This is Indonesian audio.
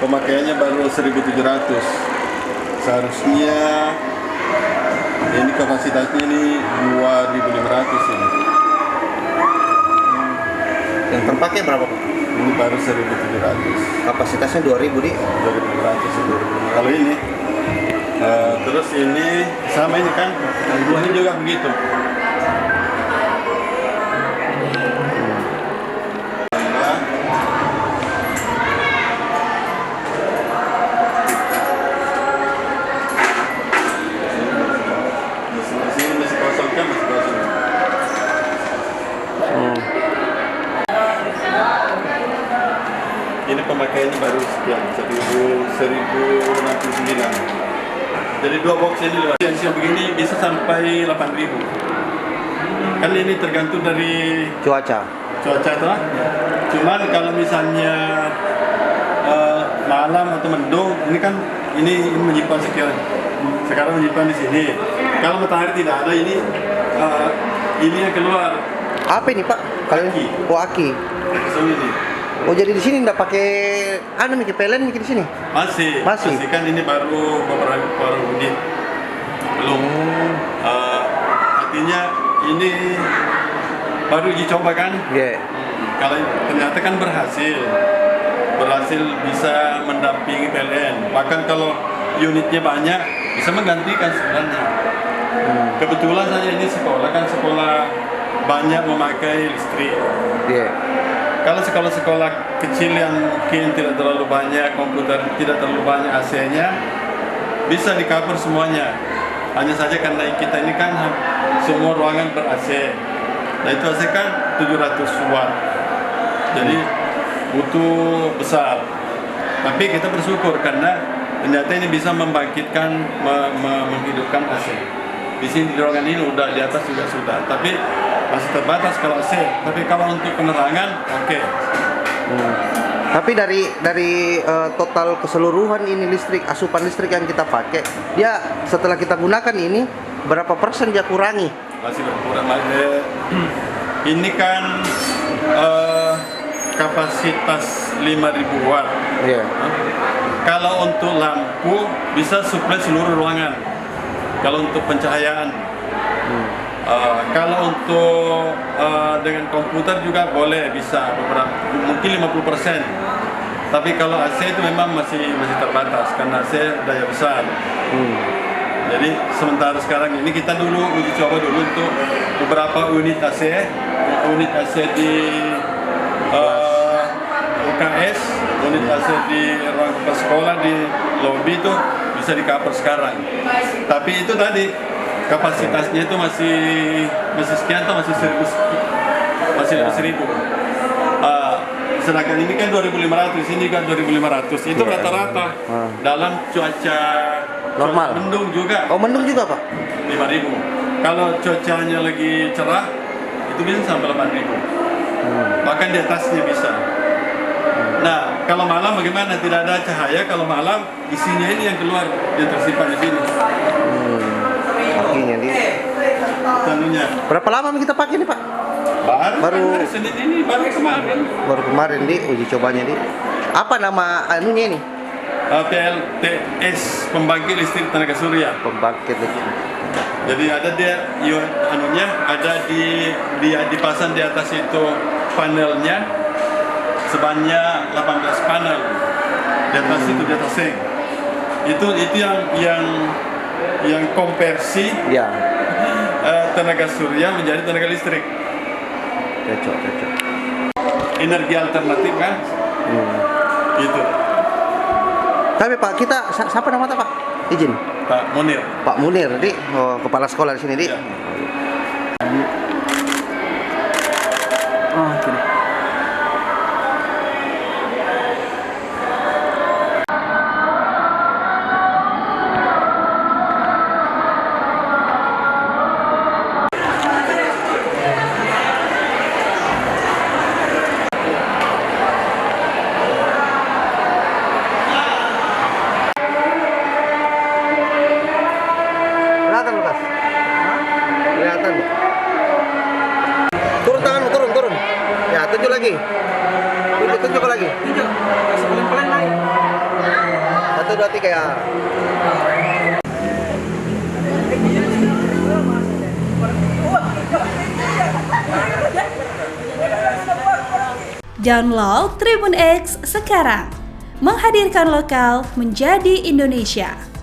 pemakaiannya baru 1.700. Seharusnya ini kapasitasnya ini 2.500 ini. Yang terpakai berapa, Pak? Ini baru 1.700. Kapasitasnya 2.000 di 2.500 itu. Kalau ini terus ini sama ini kan, ini juga begitu. Sini masih kosong kan, masih kosong. Ini pemakaiannya baru sekian, 1.069. Jadi 2 box ini yang begini bisa sampai 8.000. Kan ini tergantung dari cuaca. cuaca tuh. Cuman kalau misalnya malam atau mendung, ini kan ini menyimpan sekian. Sekarang menyimpan di sini. Kalau matahari tidak ada, ini yang keluar. Apa ini, Pak? Kalian Aki. Oh, aki. So, ini. Oh, jadi di sini enggak pakai nih PLN di sini? Masih kan ini baru beberapa unit belum. Artinya ini baru uji coba kan? Iya. Kalau ternyata kan berhasil bisa mendampingi PLN. Bahkan kalau unitnya banyak bisa menggantikan sebenarnya. Kebetulan saja ini sekolah banyak memakai listrik. Iya. Kalau sekolah-sekolah kecil yang mungkin tidak terlalu banyak komputer, tidak terlalu banyak AC-nya, bisa di-cover semuanya. Hanya saja karena kita ini kan semua ruangan ber-AC. Nah itu AC kan 700 watt. Jadi butuh besar. Tapi kita bersyukur karena ternyata ini bisa membangkitkan, menghidupkan AC. Di sini di ruangan ini udah, di atas juga sudah. Tapi masih terbatas kalau AC, tapi kalau untuk penerangan oke. Tapi dari total keseluruhan ini asupan listrik yang kita pakai, dia setelah kita gunakan ini berapa persen dia kurangi? Masih berkurang. Ini kan kapasitas 5.000 watt. Iya. Kalau untuk lampu bisa suplai seluruh ruangan. Kalau untuk pencahayaan. Kalau untuk dengan komputer juga boleh, bisa beberapa, mungkin 50%. Tapi kalau AC itu memang masih terbatas karena AC daya besar. Jadi sementara sekarang ini kita dulu uji coba dulu untuk beberapa unit AC di UKS, unit AC di ruang kepala sekolah di lobi itu bisa di-cover sekarang. Tapi itu tadi kapasitasnya itu masih sekian atau masih 1.000. Sedangkan ini kan 2.500, ini kan 2.500. Itu rata-rata dalam cuaca normal. Mendung juga. Oh, mendung juga, Pak? 5.000. Kalau cuacanya lagi cerah, itu bisa sampai 8.000. Bahkan di atasnya bisa. Nah, kalau malam bagaimana? Tidak ada cahaya. Kalau malam isinya ini yang keluar, yang tersimpan di sini. Akhirnya Tanunya. Berapa lama kita pakai nih, Pak? Baru Senin ini, baru kemarin di uji cobanya di. Apa nama anunya ini? PLTS, pembangkit listrik tenaga surya. Pembangkit listrik. Jadi ada dia anunya, ada dipasang di atas itu panelnya sebanyak 18 panel. Di atas itu di atas seng. Itu yang konversi ya. Tenaga surya menjadi tenaga listrik. Cocok. Energi alternatif kan? Gitu. Tapi Pak, kita siapa nama Pak? Izin. Pak Munir. Pak Munir, di kepala sekolah di sini, di. Ya. Oh, gini. 2, 3 ya. Download Tribun X sekarang, menghadirkan lokal menjadi Indonesia.